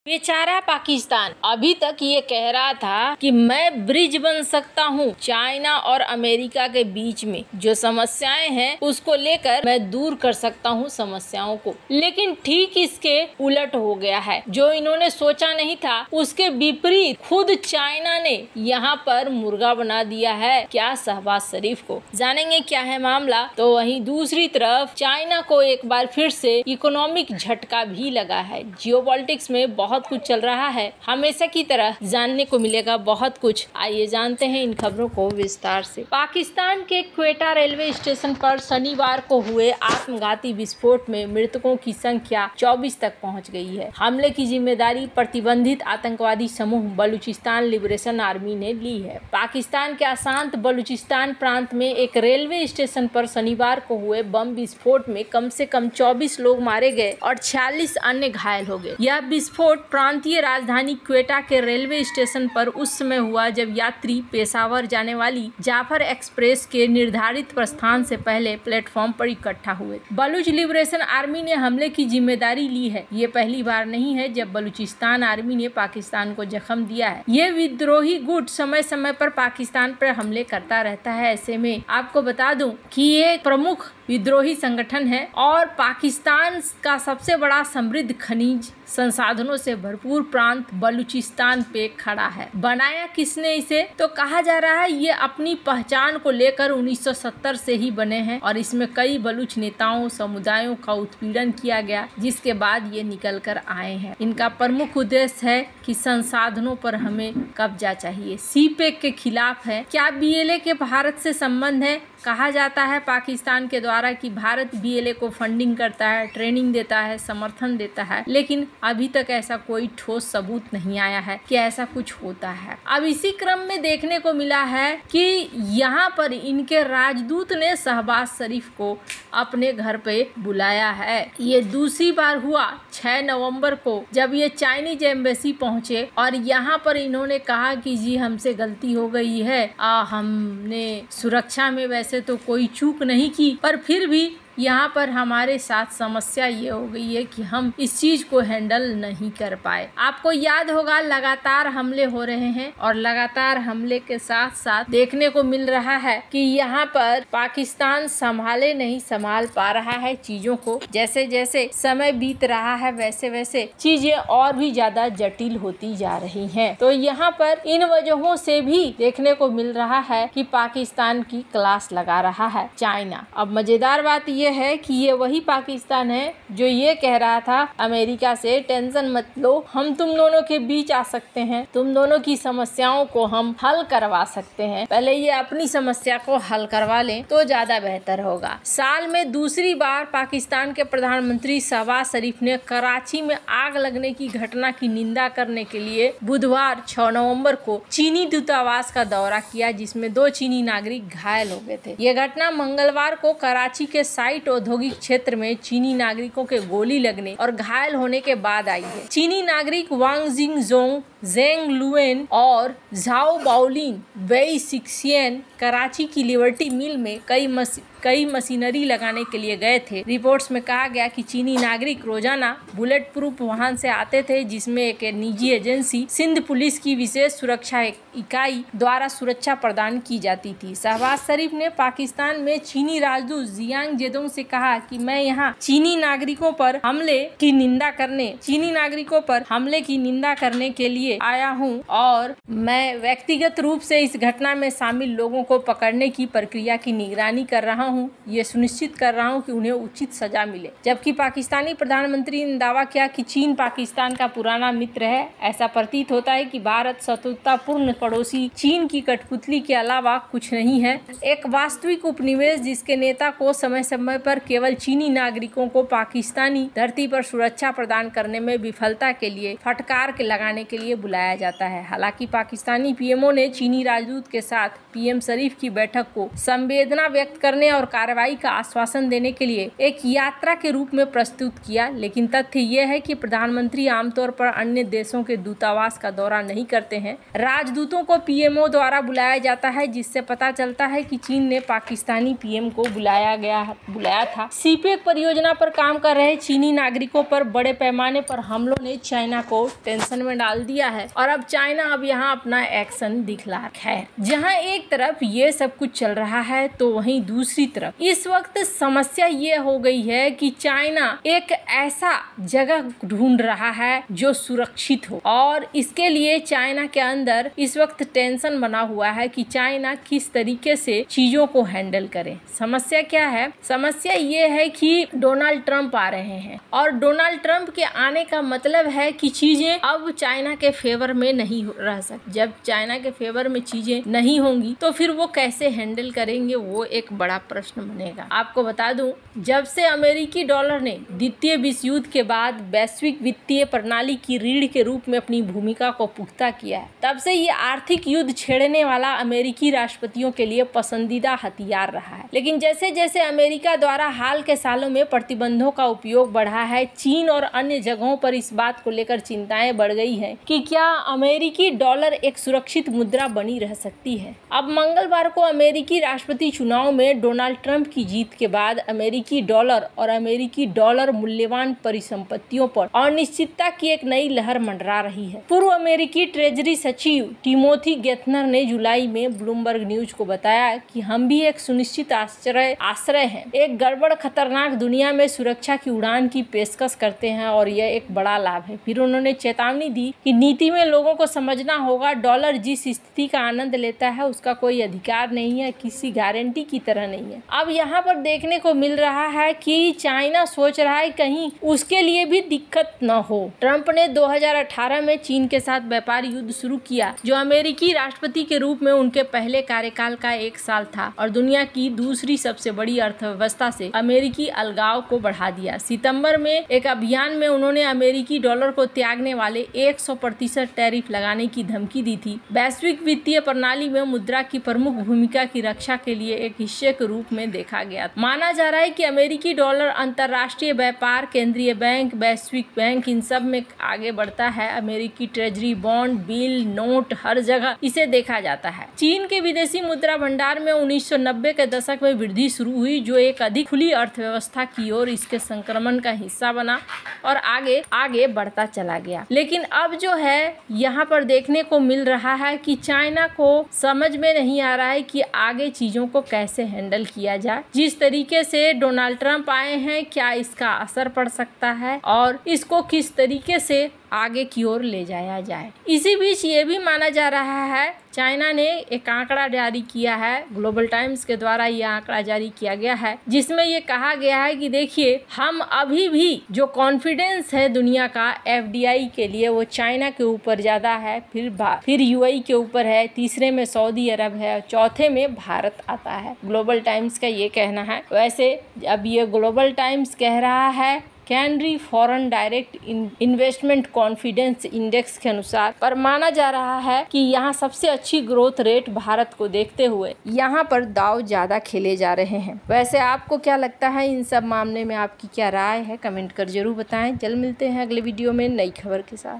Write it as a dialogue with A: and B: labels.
A: बेचारा पाकिस्तान अभी तक ये कह रहा था कि मैं ब्रिज बन सकता हूँ चाइना और अमेरिका के बीच में, जो समस्याएं हैं उसको लेकर मैं दूर कर सकता हूँ समस्याओं को। लेकिन ठीक इसके उलट हो गया है। जो इन्होंने सोचा नहीं था उसके विपरीत खुद चाइना ने यहाँ पर मुर्गा बना दिया है क्या शहबाज शरीफ को। जानेंगे क्या है मामला। तो वहीं दूसरी तरफ चाइना को एक बार फिर से इकोनॉमिक झटका भी लगा है। जियोपॉलिटिक्स में बहुत कुछ चल रहा है, हमेशा की तरह जानने को मिलेगा बहुत कुछ। आइए जानते हैं इन खबरों को विस्तार से। पाकिस्तान के क्वेटा रेलवे स्टेशन पर शनिवार को हुए आत्मघाती विस्फोट में मृतकों की संख्या 24 तक पहुंच गई है। हमले की जिम्मेदारी प्रतिबंधित आतंकवादी समूह बलूचिस्तान लिबरेशन आर्मी ने ली है। पाकिस्तान के अशांत बलूचिस्तान प्रांत में एक रेलवे स्टेशन पर शनिवार को हुए बम विस्फोट में कम से कम 24 लोग मारे गए और 46 अन्य घायल हो गए। यह विस्फोट प्रांतीय राजधानी क्वेटा के रेलवे स्टेशन पर उस समय हुआ जब यात्री पेशावर जाने वाली जाफर एक्सप्रेस के निर्धारित प्रस्थान से पहले प्लेटफॉर्म पर इकट्ठा हुए। बलूच लिबरेशन आर्मी ने हमले की जिम्मेदारी ली है। ये पहली बार नहीं है जब बलूचिस्तान आर्मी ने पाकिस्तान को जख्म दिया है। ये विद्रोही गुट समय समय पर पाकिस्तान पर हमले करता रहता है। ऐसे में आपको बता दूं कि ये प्रमुख विद्रोही संगठन है और पाकिस्तान का सबसे बड़ा समृद्ध खनिज संसाधनों से भरपूर प्रांत बलूचिस्तान पे खड़ा है। बनाया किसने इसे? तो कहा जा रहा है ये अपनी पहचान को लेकर 1970 से ही बने हैं और इसमें कई बलूच नेताओं समुदायों का उत्पीड़न किया गया, जिसके बाद ये निकल कर आए हैं। इनका प्रमुख उद्देश्य है कि संसाधनों पर हमें कब्जा चाहिए। सीपेक के खिलाफ है। क्या बीएलए के भारत से संबंध है? कहा जाता है पाकिस्तान के द्वारा कि भारत बीएलए को फंडिंग करता है, ट्रेनिंग देता है, समर्थन देता है, लेकिन अभी तक ऐसा कोई ठोस सबूत नहीं आया है कि ऐसा कुछ होता है। अब इसी क्रम में देखने को मिला है कि यहाँ पर इनके राजदूत ने शहबाज शरीफ को अपने घर पे बुलाया है। ये दूसरी बार हुआ 6 नवंबर को जब ये चाइनीज एम्बेसी पहुंचे और यहाँ पर इन्होंने कहा कि जी हमसे गलती हो गई है, हमने सुरक्षा में वैसे तो कोई चूक नहीं की, पर फिर भी यहाँ पर हमारे साथ समस्या ये हो गई है कि हम इस चीज को हैंडल नहीं कर पाए। आपको याद होगा लगातार हमले हो रहे हैं और लगातार हमले के साथ साथ देखने को मिल रहा है कि यहाँ पर पाकिस्तान संभाले नहीं संभाल पा रहा है चीजों को। जैसे जैसे समय बीत रहा है वैसे वैसे चीजें और भी ज्यादा जटिल होती जा रही हैं। तो यहाँ पर इन वजहों से भी देखने को मिल रहा है कि पाकिस्तान की क्लास लगा रहा है चाइना। अब मजेदार बात ये है कि ये वही पाकिस्तान है जो ये कह रहा था अमेरिका से टेंशन मत लो, हम तुम दोनों के बीच आ सकते हैं, तुम दोनों की समस्याओं को हम हल करवा सकते हैं। पहले ये अपनी समस्या को हल करवा लें तो ज्यादा बेहतर होगा। साल में दूसरी बार पाकिस्तान के प्रधानमंत्री शहबाज शरीफ ने कराची में आग लगने की घटना की निंदा करने के लिए बुधवार 6 नवंबर को चीनी दूतावास का दौरा किया, जिसमें 2 चीनी नागरिक घायल हो गए थे। ये घटना मंगलवार को कराची के साइट औद्योगिक क्षेत्र में चीनी नागरिकों के गोली लगने और घायल होने के बाद आई है। चीनी नागरिक वांग जिंगजोंग, जेंग लुएन और झाओ बाओलिन वेई सिक्सियन कराची की लिबर्टी मिल में कई मशीनरी लगाने के लिए गए थे। रिपोर्ट्स में कहा गया कि चीनी नागरिक रोजाना बुलेट प्रूफ वाहन से आते थे, जिसमें एक निजी एजेंसी सिंध पुलिस की विशेष सुरक्षा इकाई द्वारा सुरक्षा प्रदान की जाती थी। शहबाज शरीफ ने पाकिस्तान में चीनी राजदूत जियांग जेदोंग से कहा कि मैं यहाँ चीनी नागरिकों पर हमले की निंदा करने के लिए आया हूँ और मैं व्यक्तिगत रूप से इस घटना में शामिल लोगों को पकड़ने की प्रक्रिया की निगरानी कर रहा हूँ। ये सुनिश्चित कर रहा हूँ कि उन्हें उचित सजा मिले। जबकि पाकिस्तानी प्रधानमंत्री ने दावा किया कि चीन पाकिस्तान का पुराना मित्र है। ऐसा प्रतीत होता है कि भारत शत्रुतापूर्ण पड़ोसी चीन की कठपुतली के अलावा कुछ नहीं है। एक वास्तविक उपनिवेश जिसके नेता को समय समय पर केवल चीनी नागरिकों को पाकिस्तानी धरती पर सुरक्षा प्रदान करने में विफलता के लिए फटकार के लगाने के लिए बुलाया जाता है। हालांकि पाकिस्तानी पीएमओ ने चीनी राजदूत के साथ पीएम शरीफ की बैठक को संवेदना व्यक्त करने और और कार्रवाई का आश्वासन देने के लिए एक यात्रा के रूप में प्रस्तुत किया। लेकिन तथ्य ये है कि प्रधानमंत्री आमतौर पर अन्य देशों के दूतावास का दौरा नहीं करते हैं। राजदूतों को पीएमओ द्वारा बुलाया जाता है, जिससे पता चलता है कि चीन ने पाकिस्तानी पीएम को बुलाया था। सीपेक परियोजना पर काम कर रहे चीनी नागरिकों पर बड़े पैमाने पर हमलों ने चाइना को टेंशन में डाल दिया है और अब चाइना यहाँ अपना एक्शन दिखला है। जहाँ एक तरफ ये सब कुछ चल रहा है तो वहीं दूसरी तरफ इस वक्त समस्या ये हो गई है कि चाइना एक ऐसा जगह ढूंढ रहा है जो सुरक्षित हो और इसके लिए चाइना के अंदर इस वक्त टेंशन बना हुआ है कि चाइना किस तरीके से चीजों को हैंडल करे। समस्या क्या है? समस्या ये है कि डोनाल्ड ट्रंप आ रहे हैं और डोनाल्ड ट्रंप के आने का मतलब है कि चीजें अब चाइना के फेवर में नहीं रह सकती। जब चाइना के फेवर में चीजें नहीं होंगी तो फिर वो कैसे हैंडल करेंगे, वो एक बड़ा प्रश्न बनेगा। आपको बता दूं, जब से अमेरिकी डॉलर ने द्वितीय विश्व युद्ध के बाद वैश्विक वित्तीय प्रणाली की रीढ़ के रूप में अपनी भूमिका को पुख्ता किया है, तब से ये आर्थिक युद्ध छेड़ने वाला अमेरिकी राष्ट्रपतियों के लिए पसंदीदा हथियार रहा है। लेकिन जैसे जैसे अमेरिका द्वारा हाल के सालों में प्रतिबंधों का उपयोग बढ़ा है, चीन और अन्य जगहों पर इस बात को लेकर चिंताएं बढ़ गई है कि क्या अमेरिकी डॉलर एक सुरक्षित मुद्रा बनी रह सकती है। अब मंगलवार को अमेरिकी राष्ट्रपति चुनाव में डोनाल्ड ट्रंप की जीत के बाद अमेरिकी डॉलर और अमेरिकी डॉलर मूल्यवान परिसंपत्तियों पर अनिश्चितता की एक नई लहर मंडरा रही है। पूर्व अमेरिकी ट्रेजरी सचिव टिमोथी गेथनर ने जुलाई में ब्लूमबर्ग न्यूज को बताया कि हम भी एक सुनिश्चित आश्रय हैं, एक गड़बड़ खतरनाक दुनिया में सुरक्षा की उड़ान की पेशकश करते हैं और यह एक बड़ा लाभ है। फिर उन्होंने चेतावनी दी कि नीति में लोगों को समझना होगा, डॉलर जिस स्थिति का आनंद लेता है उसका कोई अधिकार नहीं है, किसी गारंटी की तरह नहीं है। अब यहाँ पर देखने को मिल रहा है कि चाइना सोच रहा है कहीं उसके लिए भी दिक्कत न हो। ट्रंप ने 2018 में चीन के साथ व्यापार युद्ध शुरू किया, जो अमेरिकी राष्ट्रपति के रूप में उनके पहले कार्यकाल का 1 साल था और दुनिया की दूसरी सबसे बड़ी अर्थव्यवस्था से अमेरिकी अलगाव को बढ़ा दिया। सितंबर में एक अभियान में उन्होंने अमेरिकी डॉलर को त्यागने वाले 100% टैरिफ लगाने की धमकी दी थी। वैश्विक वित्तीय प्रणाली में मुद्रा की प्रमुख भूमिका की रक्षा के लिए एक हिस्से के रूप में देखा गया। माना जा रहा है कि अमेरिकी डॉलर अंतर्राष्ट्रीय व्यापार, केंद्रीय बैंक, वैश्विक बैंक, इन सब में आगे बढ़ता है। अमेरिकी ट्रेजरी बॉन्ड, बिल, नोट, हर जगह इसे देखा जाता है। चीन के विदेशी मुद्रा भंडार में 1990 के दशक में वृद्धि शुरू हुई, जो एक अधिक खुली अर्थव्यवस्था की ओर इसके संक्रमण का हिस्सा बना और आगे बढ़ता चला गया। लेकिन अब जो है यहाँ पर देखने को मिल रहा है कि चाइना को समझ में नहीं आ रहा है कि आगे चीजों को कैसे हैंडल किया जाए। जिस तरीके से डोनाल्ड ट्रंप आए हैं, क्या इसका असर पड़ सकता है और इसको किस तरीके से आगे की ओर ले जाया जाए। इसी बीच ये भी माना जा रहा है, चाइना ने एक आंकड़ा जारी किया है, ग्लोबल टाइम्स के द्वारा ये आंकड़ा जारी किया गया है, जिसमें ये कहा गया है कि देखिए, हम अभी भी जो कॉन्फिडेंस है दुनिया का एफडीआई के लिए, वो चाइना के ऊपर ज्यादा है, फिर यूएई के ऊपर है, तीसरे में सऊदी अरब है, चौथे में भारत आता है। ग्लोबल टाइम्स का ये कहना है। वैसे अब ये ग्लोबल टाइम्स कह रहा है canary foreign direct investment confidence index के अनुसार, पर माना जा रहा है कि यहाँ सबसे अच्छी ग्रोथ रेट भारत को देखते हुए यहाँ पर दाव ज्यादा खेले जा रहे हैं। वैसे आपको क्या लगता है इन सब मामले में, आपकी क्या राय है? कमेंट कर जरूर बताएं। जल्द मिलते हैं अगले वीडियो में नई खबर के साथ।